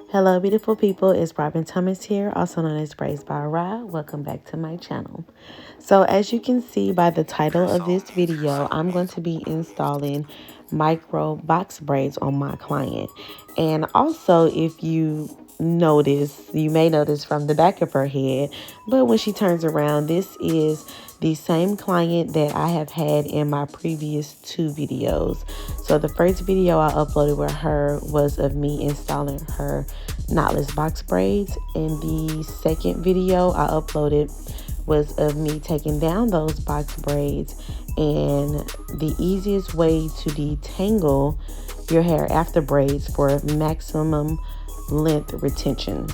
Hello, beautiful people. It's Robin Thomas here, also known as Braids by Ra. Welcome back to my channel. So as you can see by the title of this video, I'm going to be installing micro box braids on my client. And also, if you notice, you may notice from the back of her head, but when she turns around, this is the same client that I have had in my previous two videos. So the first video I uploaded with her was of me installing her knotless box braids, and the second video I uploaded was of me taking down those box braids and the easiest way to detangle your hair after braids for maximum length retention.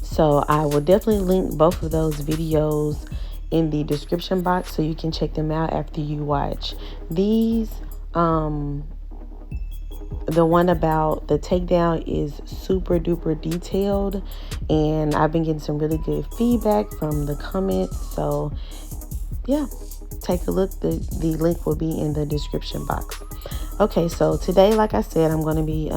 So I will definitely link both of those videos in the description box so you can check them out after you watch these. The one about the takedown is super duper detailed, and I've been getting some really good feedback from the comments. So yeah, take a look. The link will be in the description box. Okay, so today, like I said, I'm going to be,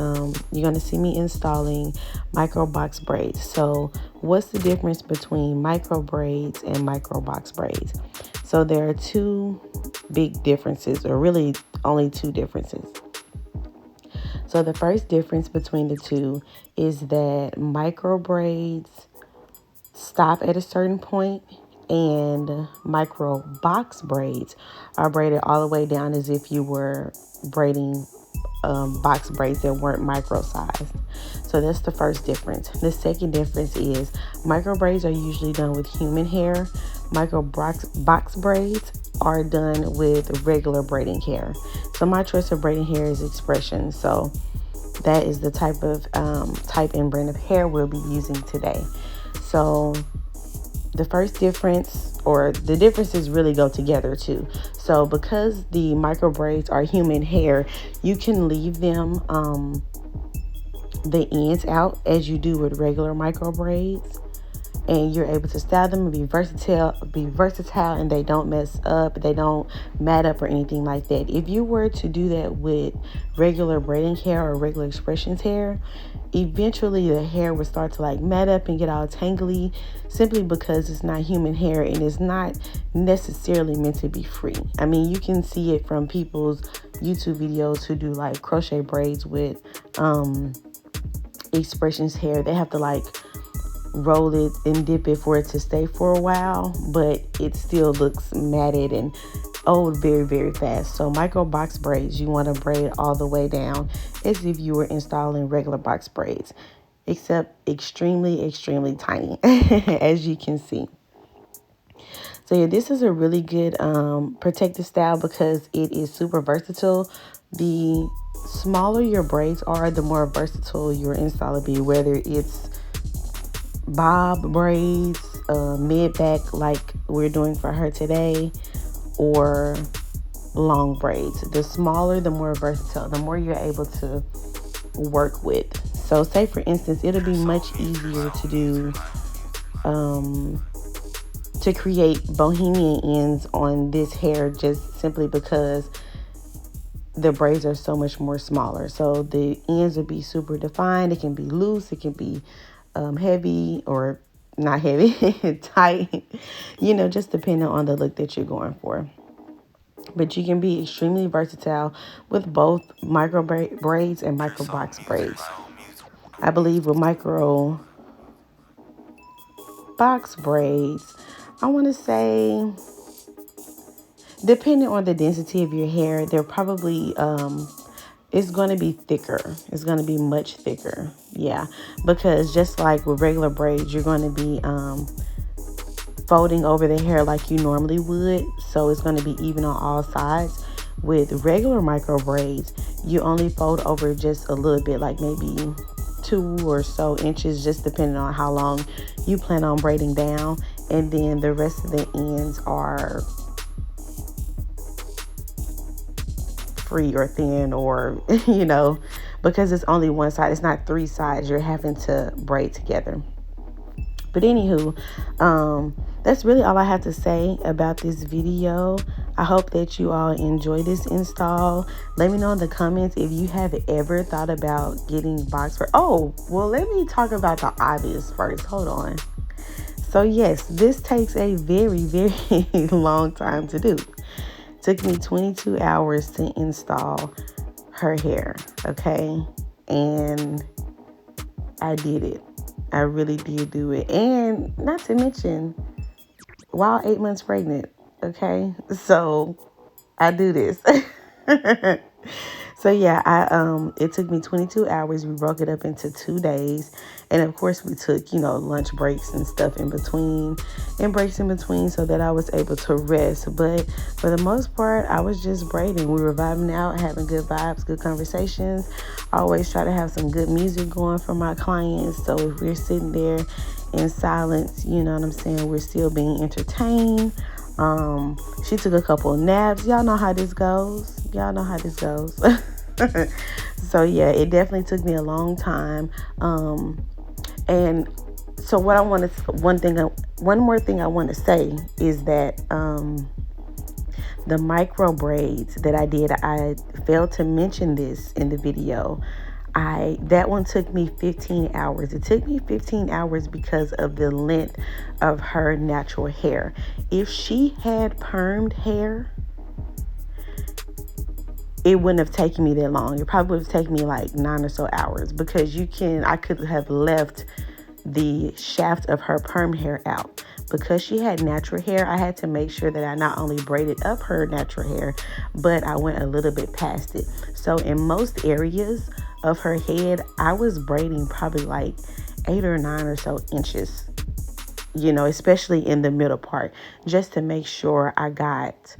you're going to see me installing micro box braids. So what's the difference between micro braids and micro box braids? So there are two big differences, or really only two differences. So the first difference between the two is that micro braids stop at a certain point, and micro box braids are braided all the way down as if you were braiding box braids that weren't micro sized. So that's the first difference. The second difference is micro braids are usually done with human hair. Micro box braids are done with regular braiding hair. So my choice of braiding hair is Expression. So that is the type and brand of hair we'll be using today. So the first difference, or the differences really go together too. So because the micro braids are human hair, you can leave them the ends out as you do with regular micro braids, and you're able to style them and be versatile, and they don't mess up, they don't mat up or anything like that. If you were to do that with regular braiding hair or regular Expressions hair, eventually the hair would start to like mat up and get all tangly, simply because it's not human hair and it's not necessarily meant to be free. I mean, you can see it from people's YouTube videos who do like crochet braids with Expressions hair. They have to like roll it and dip it for it to stay for a while, but it still looks matted and old very, very fast. So micro box braids, you want to braid all the way down as if you were installing regular box braids, except extremely, extremely tiny, as you can see. So yeah, this is a really good protective style because it is super versatile. The smaller your braids are, the more versatile your install will be, whether it's bob braids, mid-back like we're doing for her today, or long braids. The smaller, the more versatile, the more you're able to work with. So say for instance, it'll be much easier to do to create bohemian ends on this hair, just simply because the braids are so much more smaller. So the ends will be super defined. It can be loose, it can be heavy or not heavy, tight, you know, just depending on the look that you're going for. But you can be extremely versatile with both micro braids and micro box braids. I believe with micro box braids, I want to say, depending on the density of your hair, they're probably it's going to be thicker. It's going to be much thicker. Yeah, because just like with regular braids, you're going to be folding over the hair like you normally would. So it's going to be even on all sides. With regular micro braids, you only fold over just a little bit, like maybe 2 or so inches, just depending on how long you plan on braiding down. And then the rest of the ends are free or thin, or you know, because it's only one side, it's not 3 sides you're having to braid together. But anywho, that's really all I have to say about this video. I hope that you all enjoy this install. Let me know in the comments if you have ever thought about getting box braids. Oh, well, let me talk about the obvious first. Hold on. So yes, this takes a very, very long time to do. It took me 22 hours to install her hair, okay? And I did it. I really did do it. And not to mention, while 8 months pregnant, okay? So I do this. So yeah, it took me 22 hours. We broke it up into 2 days. And of course we took, lunch breaks and stuff in between and breaks in between so that I was able to rest. But for the most part, I was just braiding. We were vibing out, having good vibes, good conversations. I always try to have some good music going for my clients. So if we're sitting there in silence, you know what I'm saying, we're still being entertained. She took a couple of naps. Y'all know how this goes. So yeah, it definitely took me a long time. And so what I want to, one more thing I want to say is that, the micro braids that I did, I failed to mention this in the video. That one took me 15 hours. It took me 15 hours because of the length of her natural hair. If she had permed hair, it wouldn't have taken me that long. It probably would have taken me like 9 or so hours because I could have left the shaft of her perm hair out. Because she had natural hair, I had to make sure that I not only braided up her natural hair, but I went a little bit past it. So in most areas of her head, I was braiding probably like 8 or 9 or so inches, especially in the middle part, just to make sure I got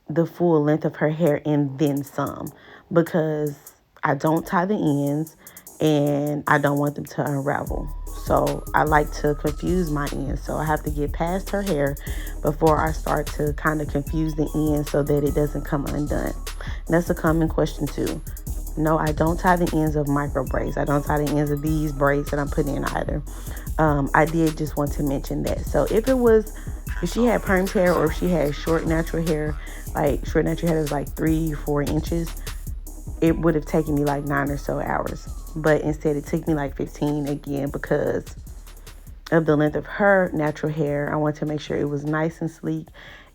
the full length of her hair and then some, because I don't tie the ends and I don't want them to unravel. So I like to confuse my ends. So I have to get past her hair before I start to kind of confuse the ends so that it doesn't come undone. And that's a common question too. No, I don't tie the ends of micro braids. I don't tie the ends of these braids that I'm putting in either. I did just want to mention that. So if she had perm hair or if she had short natural hair, like short natural hair is like 3-4 inches, it would have taken me like 9 or so hours. But instead it took me like 15 again because of the length of her natural hair. I wanted to make sure it was nice and sleek.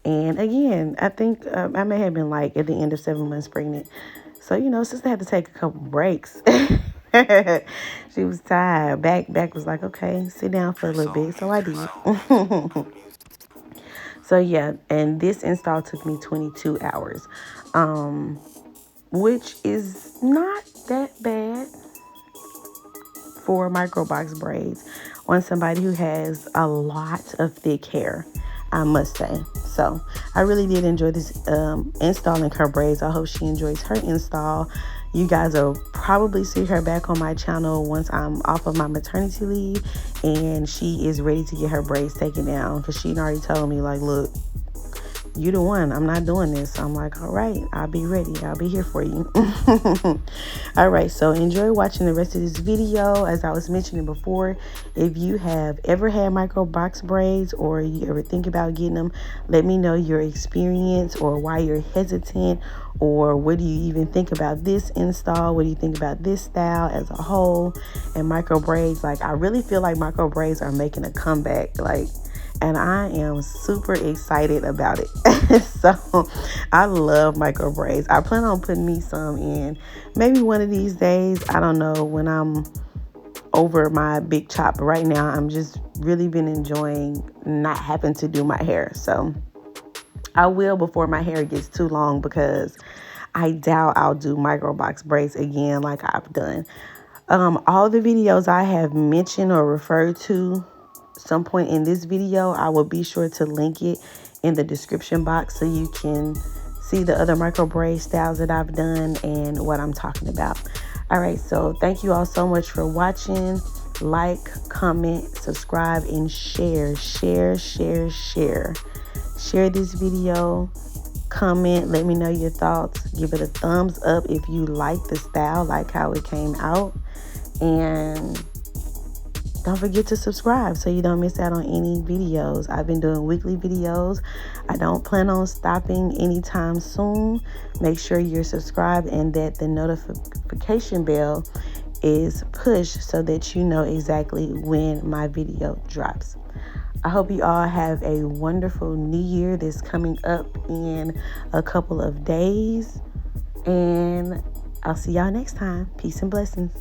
And again, I think I may have been like at the end of 7 months pregnant. So, sister had to take a couple breaks. She was tired. Back was like, okay, sit down for a little bit. So I did. So yeah, and this install took me 22 hours, which is not that bad for micro box braids on somebody who has a lot of thick hair, I must say. So I really did enjoy this installing her braids. I hope she enjoys her install. You guys will probably see her back on my channel once I'm off of my maternity leave and she is ready to get her braids taken down, because she already told me, like, look, you the one, I'm not doing this. I'm like, all right, I'll be ready. I'll be here for you. All right, so enjoy watching the rest of this video. As I was mentioning before, if you have ever had micro box braids or you ever think about getting them, let me know your experience or why you're hesitant, or what do you even think about this install? What do you think about this style as a whole? And micro braids, like, I really feel like micro braids are making a comeback, and I am super excited about it. So I love micro braids. I plan on putting me some in maybe one of these days. I don't know, when I'm over my big chop. But right now, I'm just really been enjoying not having to do my hair. So I will before my hair gets too long, because I doubt I'll do micro box braids again like I've done. All the videos I have mentioned or referred to some point in this video, I will be sure to link it in the description box so you can see the other micro braid styles that I've done and what I'm talking about. All right, so thank you all so much for watching. Like, comment, subscribe, and share this video. Comment, let me know your thoughts. Give it a thumbs up if you like the style, like how it came out. And don't forget to subscribe so you don't miss out on any videos. I've been doing weekly videos. I don't plan on stopping anytime soon. Make sure you're subscribed and that the notification bell is pushed so that you know exactly when my video drops. I hope you all have a wonderful new year that's coming up in a couple of days. And I'll see y'all next time. Peace and blessings.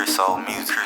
Soul music.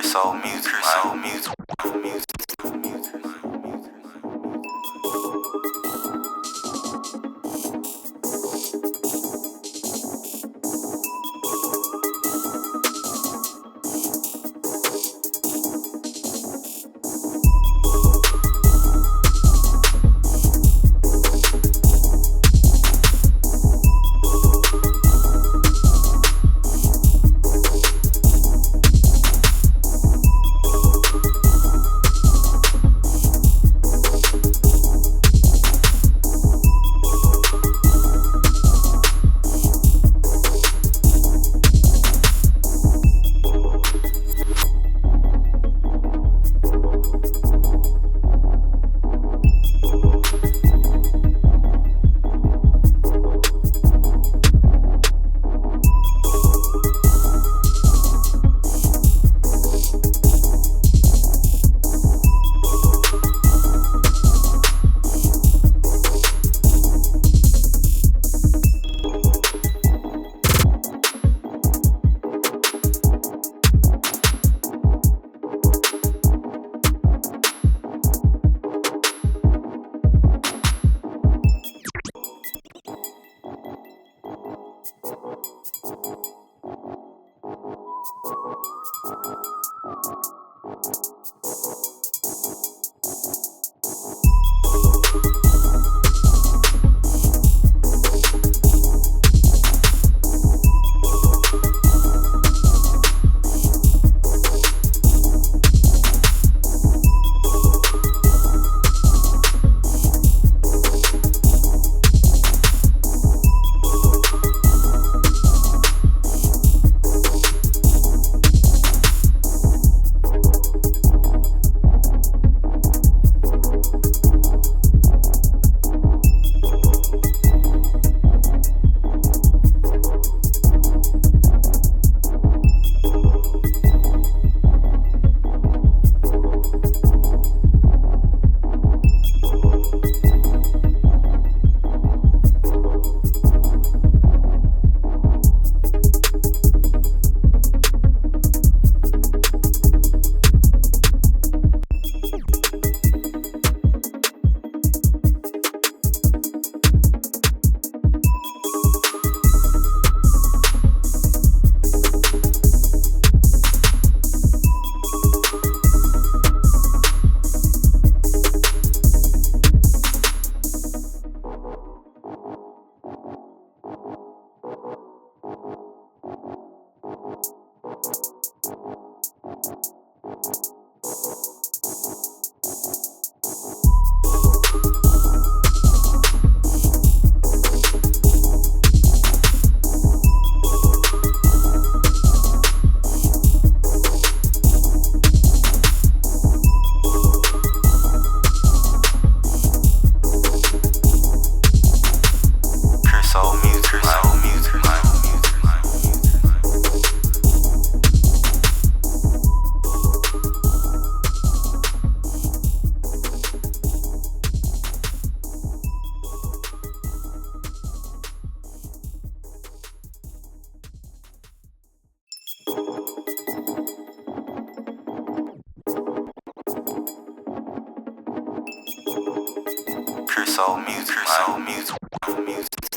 Soul Music, Soul Music, Music. Soul Music, Soul Music, Music.